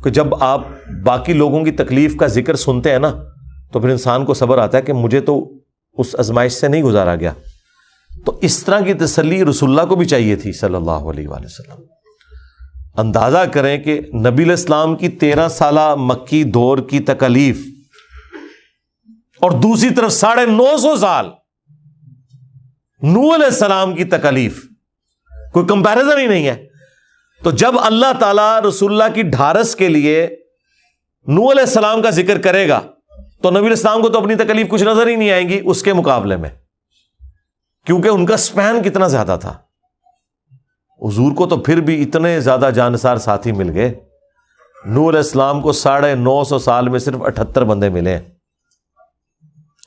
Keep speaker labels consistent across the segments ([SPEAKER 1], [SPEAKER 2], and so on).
[SPEAKER 1] کہ جب آپ باقی لوگوں کی تکلیف کا ذکر سنتے ہیں نا تو پھر انسان کو صبر آتا ہے کہ مجھے تو اس آزمائش سے نہیں گزارا گیا. تو اس طرح کی تسلی رسول اللہ کو بھی چاہیے تھی صلی اللہ علیہ وآلہ وسلم. اندازہ کریں کہ نبی علیہ السلام کی 13 سالہ مکی دور کی تکالیف اور دوسری طرف 950 سال نوح علیہ السلام کی تکالیف، کوئی کمپیریزن ہی نہیں ہے. تو جب اللہ تعالیٰ رسول اللہ کی ڈھارس کے لیے نوح علیہ السلام کا ذکر کرے گا تو نبی علیہ السلام کو تو اپنی تکلیف کچھ نظر ہی نہیں آئیں گی اس کے مقابلے میں، کیونکہ ان کا سپین کتنا زیادہ تھا. حضور کو تو پھر بھی اتنے زیادہ جانسار ساتھی مل گئے. نوح علیہ السلام کو 950 سال میں صرف 78 بندے ملے ہیں.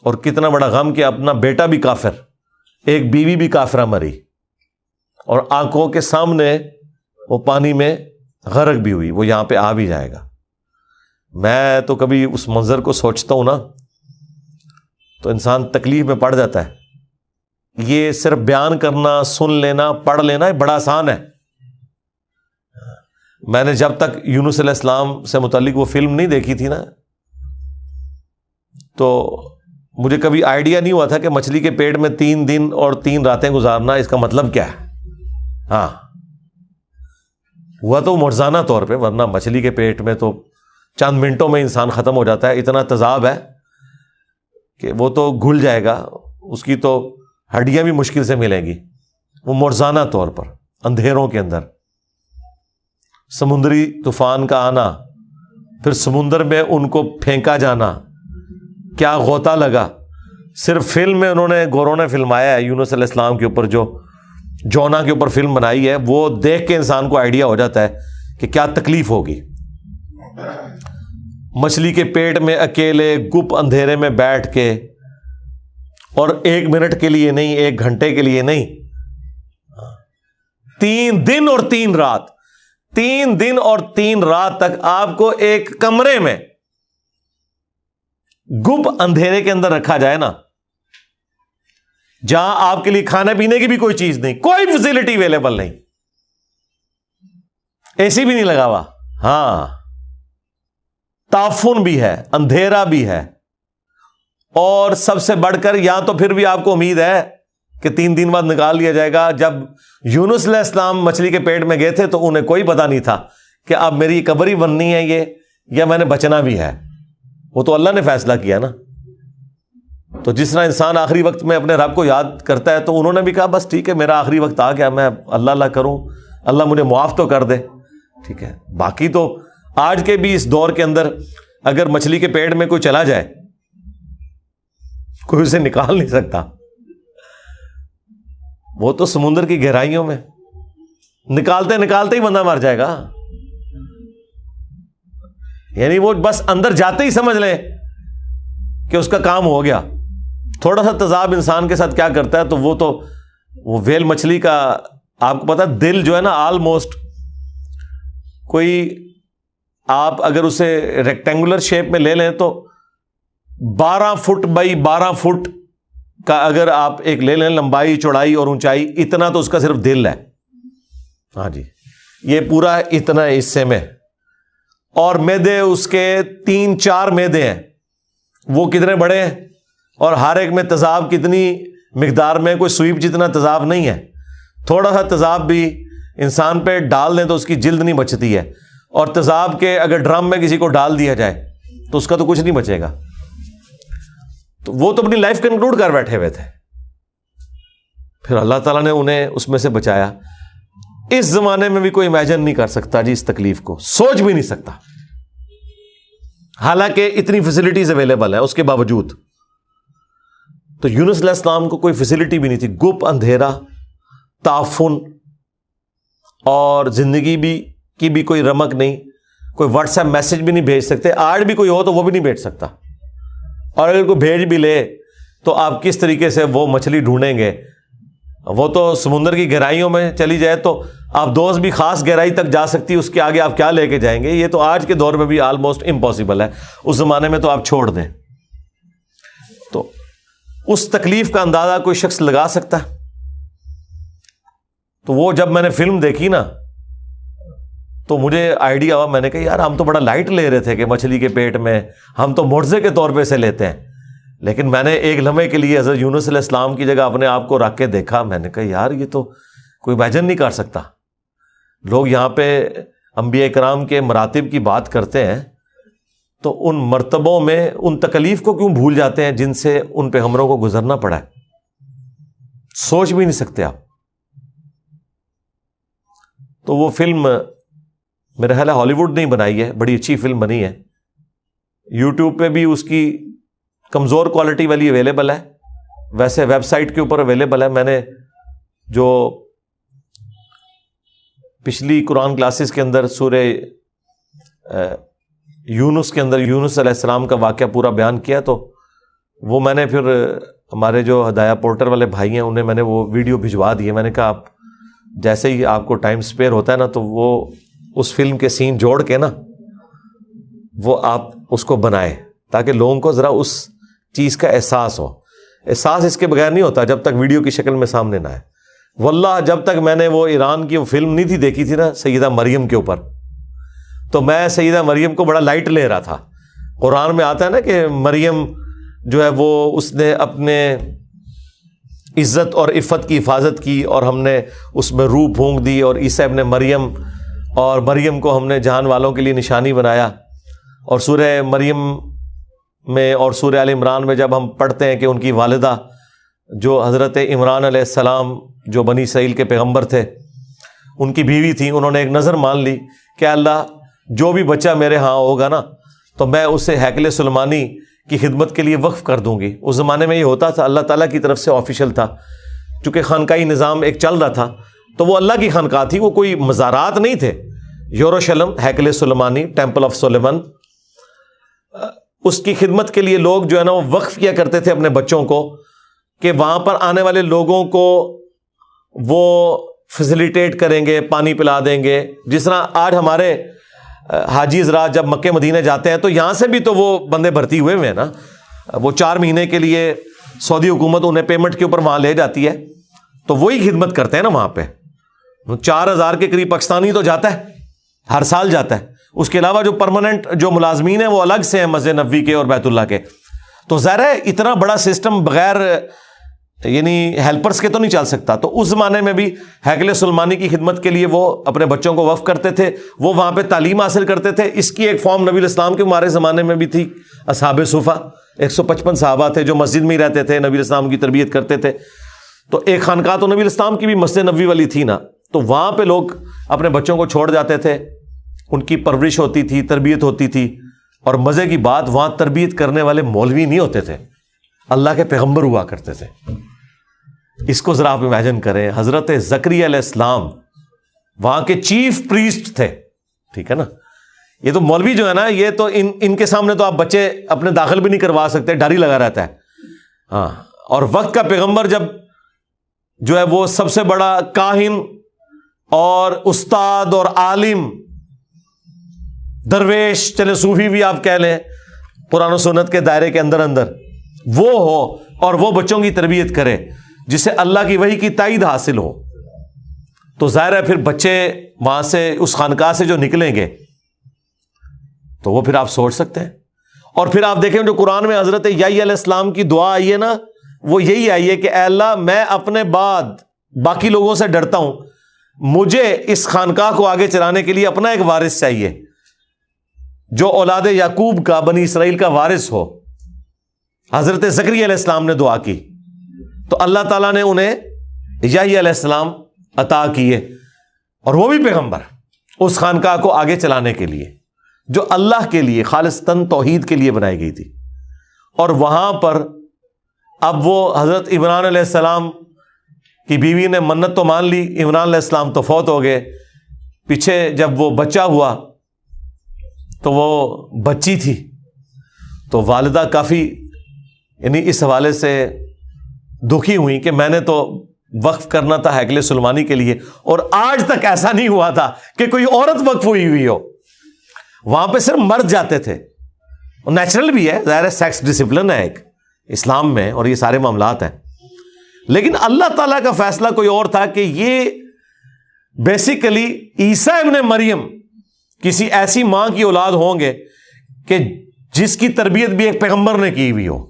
[SPEAKER 1] اور کتنا بڑا غم کہ اپنا بیٹا بھی کافر، ایک بیوی بھی کافرہ مری، اور آنکھوں کے سامنے وہ پانی میں غرق بھی ہوئی. وہ یہاں پہ آ بھی جائے گا. میں تو کبھی اس منظر کو سوچتا ہوں نا تو انسان تکلیف میں پڑ جاتا ہے. یہ صرف بیان کرنا، سن لینا، پڑھ لینا بڑا آسان ہے. میں نے جب تک یونس علیہ السلام سے متعلق وہ فلم نہیں دیکھی تھی نا تو مجھے کبھی آئیڈیا نہیں ہوا تھا کہ مچھلی کے پیٹ میں 3 دن اور 3 راتیں گزارنا اس کا مطلب کیا ہے. ہاں ہوا تو معجزانہ طور پہ، ورنہ مچھلی کے پیٹ میں تو چند منٹوں میں انسان ختم ہو جاتا ہے. اتنا تذاب ہے کہ وہ تو گھل جائے گا، اس کی تو ہڈیاں بھی مشکل سے ملیں گی. وہ معجزانہ طور پر اندھیروں کے اندر سمندری طوفان کا آنا، پھر سمندر میں ان کو پھینکا جانا، کیا غوطہ لگا. صرف فلم میں انہوں نے گوروں نے فلمایا ہے یونس علیہ السلام کے اوپر، جو جونا کے اوپر فلم بنائی ہے، وہ دیکھ کے انسان کو آئیڈیا ہو جاتا ہے کہ کیا تکلیف ہوگی. مچھلی کے پیٹ میں اکیلے گپ اندھیرے میں بیٹھ کے، اور 1 منٹ کے لیے نہیں، 1 گھنٹے کے لیے نہیں، 3 دن اور 3 رات، 3 دن اور 3 رات تک آپ کو ایک کمرے میں گپ اندھیرے کے اندر رکھا جائے نا، جہاں آپ کے لیے کھانے پینے کی بھی کوئی چیز نہیں، کوئی فیسلٹی اویلیبل نہیں، اے سی بھی نہیں لگا ہوا، ہاں تعفن بھی ہے، اندھیرا بھی ہے، اور سب سے بڑھ کر یا تو پھر بھی آپ کو امید ہے کہ 3 دن بعد نکال لیا جائے گا. جب یونس علیہ السلام مچھلی کے پیٹ میں گئے تھے تو انہیں کوئی پتا نہیں تھا کہ اب میری قبر ہی بننی ہے یہ، یا میں نے بچنا بھی ہے. وہ تو اللہ نے فیصلہ کیا نا. تو جس طرح انسان آخری وقت میں اپنے رب کو یاد کرتا ہے، تو انہوں نے بھی کہا بس ٹھیک ہے میرا آخری وقت آ گیا، میں اللہ اللہ کروں، اللہ مجھے معاف تو کر دے. ٹھیک ہے. باقی تو آج کے بھی اس دور کے اندر اگر مچھلی کے پیٹ میں کوئی چلا جائے، کوئی اسے نکال نہیں سکتا. وہ تو سمندر کی گہرائیوں میں نکالتے نکالتے ہی بندہ مر جائے گا. یعنی وہ بس اندر جاتے ہی سمجھ لیں کہ اس کا کام ہو گیا. تھوڑا سا تذاب انسان کے ساتھ کیا کرتا ہے، تو وہ ویل مچھلی کا آپ کو پتا دل جو ہے نا، آلموسٹ کوئی آپ اگر اسے ریکٹینگولر شیپ میں لے لیں تو 12 فٹ بائی 12 فٹ کا اگر آپ ایک لے لیں، لمبائی چوڑائی اور اونچائی، اتنا تو اس کا صرف دل ہے. ہاں جی، یہ پورا اتنا حصے میں، اور میدے اس کے 3-4 میدے ہیں. وہ کتنے بڑے ہیں، اور ہر ایک میں تذاب کتنی مقدار میں، کوئی سوئپ جتنا تذاب نہیں ہے. تھوڑا سا تذاب بھی انسان پہ ڈال دیں تو اس کی جلد نہیں بچتی ہے، اور تذاب کے اگر ڈرم میں کسی کو ڈال دیا جائے تو اس کا تو کچھ نہیں بچے گا. تو وہ تو اپنی لائف کنکلوڈ کر بیٹھے ہوئے تھے. پھر اللہ تعالیٰ نے انہیں اس میں سے بچایا. اس زمانے میں بھی کوئی امیجن نہیں کر سکتا جی اس تکلیف کو، سوچ بھی نہیں سکتا. حالانکہ اتنی فیسلٹیز اویلیبل ہیں، اس کے باوجود. تو یونس علیہ السلام کو کوئی فیسلٹی بھی نہیں تھی، گپ اندھیرا، تعفن، اور زندگی کی بھی کوئی رمق نہیں. کوئی واٹس ایپ میسج بھی نہیں بھیج سکتے. آج بھی کوئی ہو تو وہ بھی نہیں بھیج سکتا، اور اگر کوئی بھیج بھی لے تو آپ کس طریقے سے وہ مچھلی ڈھونڈیں گے. وہ تو سمندر کی گہرائیوں میں چلی جائے تو آپ دوست بھی خاص گہرائی تک جا سکتی، اس کے آگے آپ کیا لے کے جائیں گے. یہ تو آج کے دور میں بھی آلموسٹ امپاسبل ہے، اس زمانے میں تو آپ چھوڑ دیں. تو اس تکلیف کا اندازہ کوئی شخص لگا سکتا ہے. تو وہ جب میں نے فلم دیکھی نا تو مجھے آئیڈیا ہوا, میں نے کہا یار ہم تو بڑا لائٹ لے رہے تھے کہ مچھلی کے پیٹ میں, ہم تو معجزے کے طور پہ سے لیتے ہیں, لیکن میں نے ایک لمحے کے لیے حضرت یونس علیہ السلام کی جگہ اپنے آپ کو رکھ کے دیکھا, میں نے کہا یار یہ تو کوئی امیجن نہیں کر سکتا. لوگ یہاں پہ انبیاء کرام کے مراتب کی بات کرتے ہیں تو ان مرتبوں میں ان تکلیف کو کیوں بھول جاتے ہیں جن سے ان پیغمبروں کو گزرنا پڑا ہے, سوچ بھی نہیں سکتے آپ. تو وہ فلم میرا خیال ہے ہالی ووڈ نہیں بنائی ہے, بڑی اچھی فلم بنی ہے, یوٹیوب پہ بھی اس کی کمزور کوالٹی والی اویلیبل ہے, ویسے ویب سائٹ کے اوپر اویلیبل ہے. میں نے جو پچھلی قرآن کلاسز کے اندر سورہ یونس کے اندر یونس علیہ السلام کا واقعہ پورا بیان کیا, تو وہ میں نے پھر ہمارے جو ہدایہ پورٹل والے بھائی ہیں انہیں میں نے وہ ویڈیو بھجوا دیے. میں نے کہا آپ جیسے ہی آپ کو ٹائم سپیئر ہوتا ہے نا تو وہ اس فلم کے سین جوڑ کے نا وہ آپ اس کو بنائے تاکہ لوگوں کو ذرا اس چیز کا احساس ہو. احساس اس کے بغیر نہیں ہوتا جب تک ویڈیو کی شکل میں سامنے نہ آئے. واللہ جب تک میں نے وہ ایران کی وہ فلم نہیں تھی دیکھی تھی نا سیدہ مریم کے اوپر, تو میں سیدہ مریم کو بڑا لائٹ لے رہا تھا. قرآن میں آتا ہے نا کہ مریم جو ہے وہ اس نے اپنے عزت اور عفت کی حفاظت کی اور ہم نے اس میں روح پھونک دی, اور عیسیٰ ابن مریم اور مریم کو ہم نے جہان والوں کے لیے نشانی بنایا. اور سورہ مریم میں اور سورہ آل عمران میں جب ہم پڑھتے ہیں کہ ان کی والدہ جو حضرت عمران علیہ السلام جو بنی اسرائیل کے پیغمبر تھے ان کی بیوی تھیں, انہوں نے ایک نظر مان لی کہ اللہ جو بھی بچہ میرے ہاں ہوگا نا تو میں اسے ہیکل سلیمانی کی خدمت کے لیے وقف کر دوں گی. اس زمانے میں یہ ہوتا تھا, اللہ تعالیٰ کی طرف سے آفیشیل تھا, چونکہ خانقاہی نظام ایک چل رہا تھا تو وہ اللہ کی خانقاہ تھی, وہ کوئی مزارات نہیں تھے. یروشلم ہیکل سلیمانی ٹیمپل آف سلیمان, اس کی خدمت کے لیے لوگ جو ہے نا وہ وقف کیا کرتے تھے اپنے بچوں کو کہ وہاں پر آنے والے لوگوں کو وہ فیسیلیٹیٹ کریں گے, پانی پلا دیں گے. جس طرح آج ہمارے حاجی حضرات جب مکہ مدینہ جاتے ہیں تو یہاں سے بھی تو وہ بندے بھرتی ہوئے ہیں نا, وہ 4 مہینے کے لیے سعودی حکومت انہیں پیمنٹ کے اوپر وہاں لے جاتی ہے تو وہی خدمت کرتے ہیں نا وہاں پہ. 4000 کے قریب پاکستانی تو جاتا ہے, ہر سال جاتا ہے. اس کے علاوہ جو پرماننٹ جو ملازمین ہیں وہ الگ سے ہیں مسجد نبوی کے اور بیت اللہ کے. تو ظاہر ہے اتنا بڑا سسٹم بغیر یعنی ہیلپرز کے تو نہیں چل سکتا. تو اس زمانے میں بھی ہیکل سلیمانی کی خدمت کے لیے وہ اپنے بچوں کو وقف کرتے تھے, وہ وہاں پہ تعلیم حاصل کرتے تھے. اس کی ایک فارم نبی الاسلام کے ہمارے زمانے میں بھی تھی. اصحاب صفہ 155 صحابہ تھے جو مسجد میں ہی رہتے تھے, نبی الاسلام کی تربیت کرتے تھے. تو ایک خانقاہ تو نبی الاسلام کی بھی مسجد نبوی والی تھی نا, تو وہاں پہ لوگ اپنے بچوں کو چھوڑ جاتے تھے, ان کی پرورش ہوتی تھی, تربیت ہوتی تھی. اور مزے کی بات وہاں تربیت کرنے والے مولوی نہیں ہوتے تھے, اللہ کے پیغمبر ہوا کرتے تھے. اس کو ذرا آپ امیجن کریں, حضرت زکریا علیہ السلام وہاں کے چیف پریسٹ تھے, ٹھیک ہے نا. یہ تو مولوی جو ہے نا یہ تو ان کے سامنے تو آپ بچے اپنے داخل بھی نہیں کروا سکتے, ڈر ہی لگا رہتا ہے. ہاں, اور وقت کا پیغمبر جب جو ہے وہ سب سے بڑا کاہن اور استاد اور عالم درویش, چلے صوفی بھی آپ کہہ لیں, قرآن و سنت کے دائرے کے اندر وہ ہو اور وہ بچوں کی تربیت کرے جسے اللہ کی وحی کی تائید حاصل ہو, تو ظاہر ہے پھر بچے وہاں سے اس خانقاہ سے جو نکلیں گے تو وہ پھر آپ سوچ سکتے ہیں. اور پھر آپ دیکھیں جو قرآن میں حضرت یحییٰ علیہ السلام کی دعا آئی ہے نا, وہ یہی آئی ہے کہ اے اللہ میں اپنے بعد باقی لوگوں سے ڈرتا ہوں, مجھے اس خانقاہ کو آگے چلانے کے لیے اپنا ایک وارث چاہیے جو اولاد یعقوب کا, بنی اسرائیل کا وارث ہو. حضرت زکریا علیہ السلام نے دعا کی تو اللہ تعالیٰ نے انہیں یحییٰ علیہ السلام عطا کیے, اور وہ بھی پیغمبر اس خانقاہ کو آگے چلانے کے لیے جو اللہ کے لیے خالصتاً توحید کے لیے بنائی گئی تھی. اور وہاں پر اب وہ حضرت عمران علیہ السلام کی بیوی نے منت تو مان لی, عمران علیہ السلام تو فوت ہو گئے. پیچھے جب وہ بچہ ہوا تو وہ بچی تھی, تو والدہ کافی یعنی اس حوالے سے دکھی ہوئی کہ میں نے تو وقف کرنا تھا ہیکل سلیمانی کے لیے, اور آج تک ایسا نہیں ہوا تھا کہ کوئی عورت وقف ہوئی ہو. وہاں پہ صرف مرد جاتے تھے, اور نیچرل بھی ہے, ظاہر ہے سیکس ڈسپلن ہے ایک اسلام میں اور یہ سارے معاملات ہیں. لیکن اللہ تعالیٰ کا فیصلہ کوئی اور تھا کہ یہ بیسیکلی عیسیٰ ابن مریم کسی ایسی ماں کی اولاد ہوں گے کہ جس کی تربیت بھی ایک پیغمبر نے کی ہوئی ہو.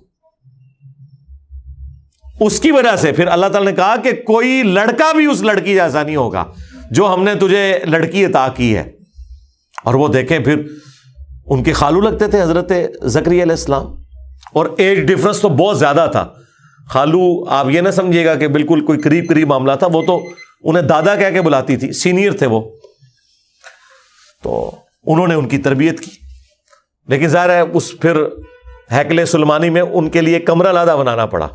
[SPEAKER 1] اس کی وجہ سے پھر اللہ تعالیٰ نے کہا کہ کوئی لڑکا بھی اس لڑکی جیسا نہیں ہوگا جو ہم نے تجھے لڑکی عطا کی ہے. اور وہ دیکھیں پھر ان کے خالو لگتے تھے حضرت زکریا علیہ السلام, اور ایج ڈفرنس تو بہت زیادہ تھا. خالو آپ یہ نہ سمجھیے گا کہ بالکل کوئی قریب قریب معاملہ تھا, وہ تو انہیں دادا کہہ کے بلاتی تھی, سینئر تھے وہ. تو انہوں نے ان کی تربیت کی, لیکن ظاہر ہے اس پھر ہیکل سلیمانی میں ان کے لیے کمرہ علیحدہ بنانا پڑا.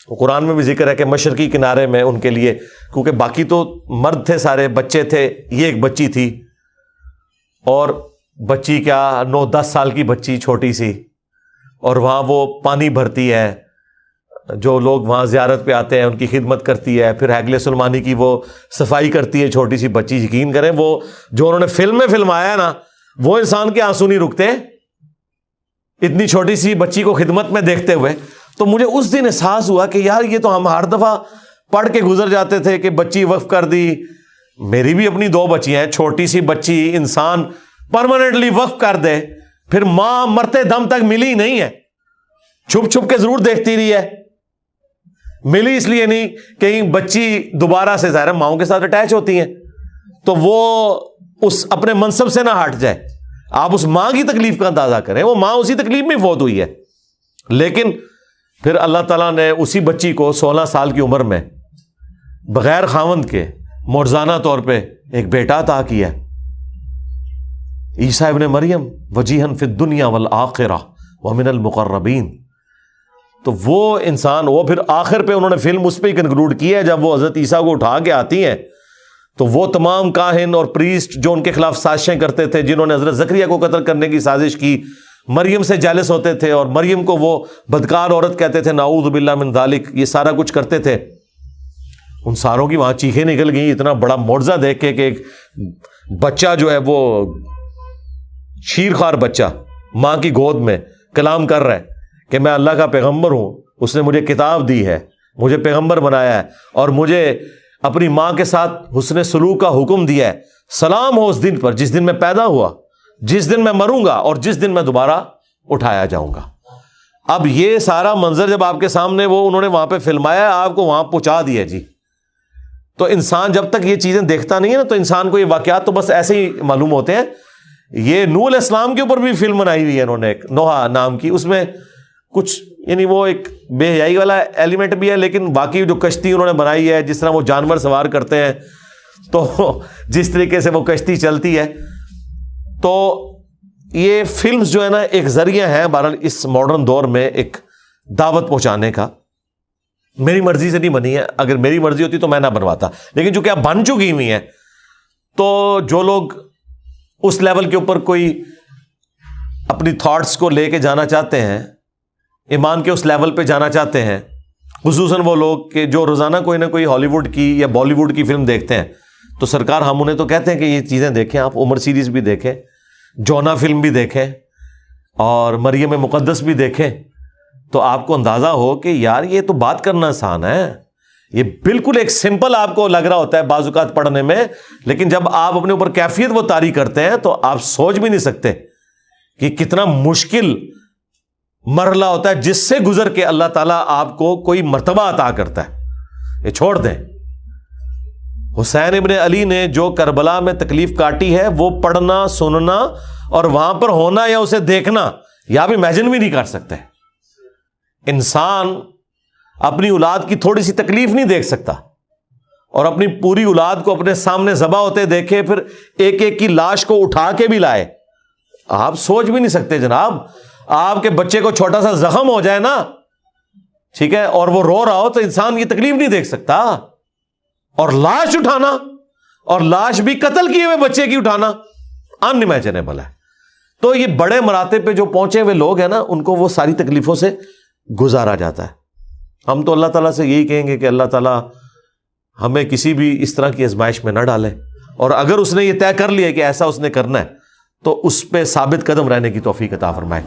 [SPEAKER 1] قرآن میں بھی ذکر ہے کہ مشرقی کنارے میں ان کے لیے, کیونکہ باقی تو مرد تھے سارے, بچے تھے, یہ ایک بچی تھی, اور بچی کیا 9-10 سال کی بچی چھوٹی سی, اور وہاں وہ پانی بھرتی ہے, جو لوگ وہاں زیارت پہ آتے ہیں ان کی خدمت کرتی ہے, پھر ہیکل سلیمانی کی وہ صفائی کرتی ہے, چھوٹی سی بچی. یقین کریں وہ جو انہوں نے فلم میں فلمایا ہے نا, وہ انسان کے آنسو نہیں رکتے اتنی چھوٹی سی بچی کو خدمت میں دیکھتے ہوئے. تو مجھے اس دن احساس ہوا کہ یار یہ تو ہم ہر دفعہ پڑھ کے گزر جاتے تھے کہ بچی وقف کر دی. میری بھی اپنی 2 بچیاں ہیں, چھوٹی سی بچی انسان پرماننٹلی وقف کر دے, پھر ماں مرتے دم تک ملی نہیں ہے, چھپ چھپ کے ضرور دیکھتی رہی ہے. ملی اس لیے نہیں کہیں بچی دوبارہ سے ظاہر ماؤں کے ساتھ اٹیچ ہوتی ہیں تو وہ اس اپنے منصب سے نہ ہٹ جائے. آپ اس ماں کی تکلیف کا اندازہ کریں, وہ ماں اسی تکلیف میں فوت ہوئی ہے. لیکن پھر اللہ تعالیٰ نے اسی بچی کو 16 سال کی عمر میں بغیر خاوند کے معجزانہ طور پہ ایک بیٹا عطا کیا, عیسیٰ ابن مریم, وجیہن فی الدنیا والآخرہ ومن المقربین. تو وہ انسان, وہ پھر آخر پہ انہوں نے فلم اس پہ ہی کنکلوڈ کی ہے, جب وہ حضرت عیسیٰ کو اٹھا کے آتی ہیں تو وہ تمام کاہن اور پریسٹ جو ان کے خلاف سازشیں کرتے تھے, جنہوں نے حضرت زکریا کو قتل کرنے کی سازش کی, مریم سے جالس ہوتے تھے اور مریم کو وہ بدکار عورت کہتے تھے, نعوذ باللہ من ذالک, یہ سارا کچھ کرتے تھے. ان ساروں کی وہاں چیخیں نکل گئیں اتنا بڑا معجزہ دیکھ کے کہ ایک بچہ جو ہے وہ شیرخوار بچہ ماں کی گود میں کلام کر رہا ہے کہ میں اللہ کا پیغمبر ہوں, اس نے مجھے کتاب دی ہے, مجھے پیغمبر بنایا ہے, اور مجھے اپنی ماں کے ساتھ حسن سلوک کا حکم دیا ہے. سلام ہو اس دن پر جس دن میں پیدا ہوا, جس دن میں مروں گا اور جس دن میں دوبارہ اٹھایا جاؤں گا. اب یہ سارا منظر جب آپ کے سامنے وہ انہوں نے وہاں پہ فلمایا, آپ کو وہاں پہنچا دیا جی. تو انسان جب تک یہ چیزیں دیکھتا نہیں ہے نا, تو انسان کو یہ واقعات تو بس ایسے ہی معلوم ہوتے ہیں. یہ نوح علیہ السلام کے اوپر بھی فلم بنائی ہوئی ہے انہوں نے, ایک نوحہ نام کی, اس میں کچھ یعنی وہ ایک بے حیائی والا ایلیمنٹ بھی ہے, لیکن باقی جو کشتی انہوں نے بنائی ہے, جس طرح وہ جانور سوار کرتے ہیں, تو جس طریقے سے وہ کشتی چلتی ہے, تو یہ فلمز جو ہے نا ایک ذریعہ ہے بہرحال اس ماڈرن دور میں ایک دعوت پہنچانے کا. میری مرضی سے نہیں بنی ہے, اگر میری مرضی ہوتی تو میں نہ بنواتا, لیکن چونکہ اب بن چکی ہوئی ہیں تو جو لوگ اس لیول کے اوپر کوئی اپنی تھاٹس کو لے کے جانا چاہتے ہیں, ایمان کے اس لیول پہ جانا چاہتے ہیں, خصوصاً وہ لوگ کہ جو روزانہ کوئی نہ کوئی ہالی ووڈ کی یا بالی ووڈ کی فلم دیکھتے ہیں, تو سرکار ہم انہیں تو کہتے ہیں کہ یہ چیزیں دیکھیں, آپ عمر سیریز بھی دیکھیں, جونا فلم بھی دیکھیں, اور مریم مقدس بھی دیکھیں, تو آپ کو اندازہ ہو کہ یار یہ تو بات کرنا آسان ہے. یہ بالکل ایک سمپل آپ کو لگ رہا ہوتا ہے بعض اوقات پڑھنے میں, لیکن جب آپ اپنے اوپر کیفیت وہ طاری کرتے ہیں تو آپ سوچ بھی نہیں سکتے کہ کتنا مشکل مرحلہ ہوتا ہے جس سے گزر کے اللہ تعالیٰ آپ کو کوئی مرتبہ عطا کرتا ہے. یہ چھوڑ دیں, حسین ابن علی نے جو کربلا میں تکلیف کاٹی ہے وہ پڑھنا, سننا اور وہاں پر ہونا یا اسے دیکھنا, یا آپ امیجن بھی نہیں کر سکتے. انسان اپنی اولاد کی تھوڑی سی تکلیف نہیں دیکھ سکتا اور اپنی پوری اولاد کو اپنے سامنے ذبح ہوتے دیکھے, پھر ایک ایک کی لاش کو اٹھا کے بھی لائے. آپ سوچ بھی نہیں سکتے جناب, آپ کے بچے کو چھوٹا سا زخم ہو جائے نا, ٹھیک ہے, اور وہ رو رہا ہو تو انسان یہ تکلیف نہیں دیکھ سکتا. اور لاش اٹھانا, اور لاش بھی قتل کیے ہوئے بچے کی اٹھانا, ان امیجنیبل ہے. تو یہ بڑے مراتب پہ جو پہنچے ہوئے لوگ ہیں نا, ان کو وہ ساری تکلیفوں سے گزارا جاتا ہے. ہم تو اللہ تعالیٰ سے یہی کہیں گے کہ اللہ تعالیٰ ہمیں کسی بھی اس طرح کی آزمائش میں نہ ڈالے, اور اگر اس نے یہ طے کر لیا کہ ایسا اس نے کرنا ہے تو اس پہ ثابت قدم رہنے کی توفیق عطا فرمائے.